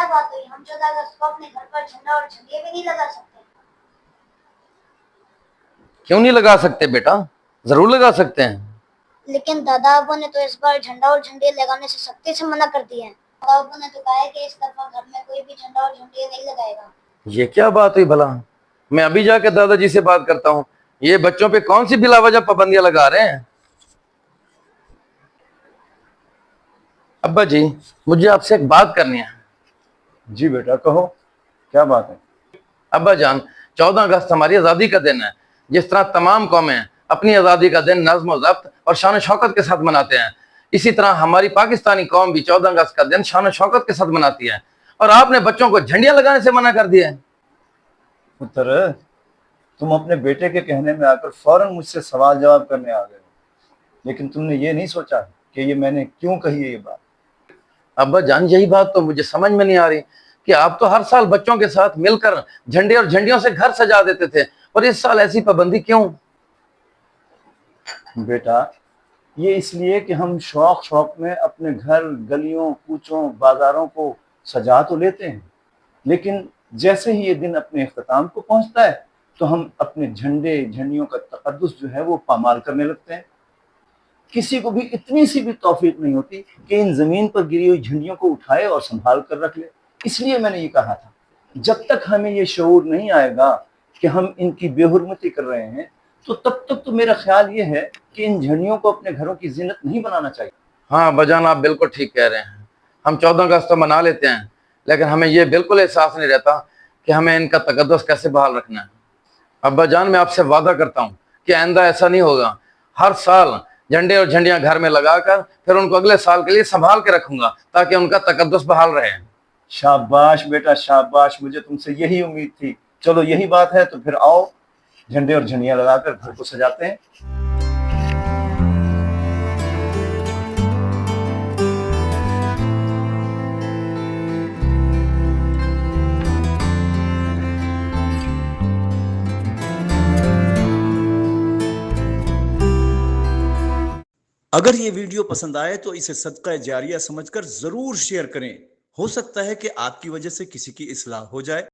کیا بات ہوئی؟ ہم 14 اگست کو اپنے گھر پر جھنڈا اور جھنڈے بھی نہیں لگا سکتے؟ کیوں نہیں لگا سکتے بیٹا؟ ضرور لگا سکتے ہیں۔ لیکن دادا ابو نے تو اس بار جھنڈا اور جھنڈے لگانے سے سختی سے منع کر دیا ہے۔ دادا ابو نے تو کہا ہے کہ اس دفعہ گھر میں کوئی بھی جھنڈا اور جھنڈے نہیں لگائے گا۔ یہ کیا بات ہوئی بھلا؟ میں ابھی جا کے دادا جی سے بات کرتا ہوں، یہ بچوں پہ کون سی بلا وجہ پابندیاں لگا رہے ہیں؟ ابا جی، مجھے آپ سے ایک بات کرنی ہے۔ جی بیٹا کہو، کیا بات ہے؟ ابا جان، 14 اگست ہماری آزادی کا دن ہے۔ جس طرح تمام قومیں اپنی آزادی کا دن نظم و ضبط اور شان و شوکت کے ساتھ مناتے ہیں، اسی طرح ہماری پاکستانی قوم بھی 14 اگست کا دن شان و شوکت کے ساتھ مناتی ہے، اور آپ نے بچوں کو جھنڈیاں لگانے سے منع کر دیا ہے۔ پتر، تم اپنے بیٹے کے کہنے میں آ کر فوراً مجھ سے سوال جواب کرنے آ گئے ہو، لیکن تم نے یہ نہیں سوچا کہ یہ میں نے کیوں کہی ہے یہ بات۔ ابا جان، یہی بات تو مجھے سمجھ میں نہیں آ رہی کہ آپ تو ہر سال بچوں کے ساتھ مل کر جھنڈے اور جھنڈیوں سے گھر سجا دیتے تھے، اور اس سال ایسی پابندی کیوں؟ بیٹا، یہ اس لیے کہ ہم شوق میں اپنے گھر، گلیوں، کوچوں، بازاروں کو سجا تو لیتے ہیں، لیکن جیسے ہی یہ دن اپنے اختتام کو پہنچتا ہے تو ہم اپنے جھنڈے جھنڈیوں کا تقدس جو ہے وہ پامال کرنے لگتے ہیں۔ کسی کو بھی اتنی سی بھی توفیق نہیں ہوتی کہ ان زمین پر گری ہوئی جھنڈیوں کو اٹھائے اور سنبھال کر رکھ لے۔ اس لیے میں نے یہ کہا تھا، جب تک ہمیں یہ شعور نہیں آئے گا کہ ہم ان کی بے حرمتی کر رہے ہیں، تو تب تک تو میرا خیال یہ ہے کہ ان جھنڈیوں کو اپنے گھروں کی زینت نہیں بنانا چاہیے۔ ہاں ابا جان، آپ بالکل ٹھیک کہہ رہے ہیں۔ ہم 14 اگست تو منا لیتے ہیں، لیکن ہمیں یہ بالکل احساس نہیں رہتا کہ ہمیں ان کا تقدس کیسے بحال رکھنا ہے۔ ابا جان، میں آپ سے وعدہ کرتا ہوں کہ آئندہ ایسا نہیں ہوگا۔ ہر سال جھنڈے اور جھنڈیاں گھر میں لگا کر پھر ان کو اگلے سال کے لیے سنبھال کے رکھوں گا، تاکہ ان کا تقدس بحال رہے۔ شاباش بیٹا شاباش، مجھے تم سے یہی امید تھی۔ چلو یہی بات ہے تو پھر آؤ جھنڈے اور جھنڈیاں لگا کر گھر کو سجاتے ہیں۔ اگر یہ ویڈیو پسند آئے تو اسے صدقہ جاریہ سمجھ کر ضرور شیئر کریں۔ ہو سکتا ہے کہ آپ کی وجہ سے کسی کی اصلاح ہو جائے۔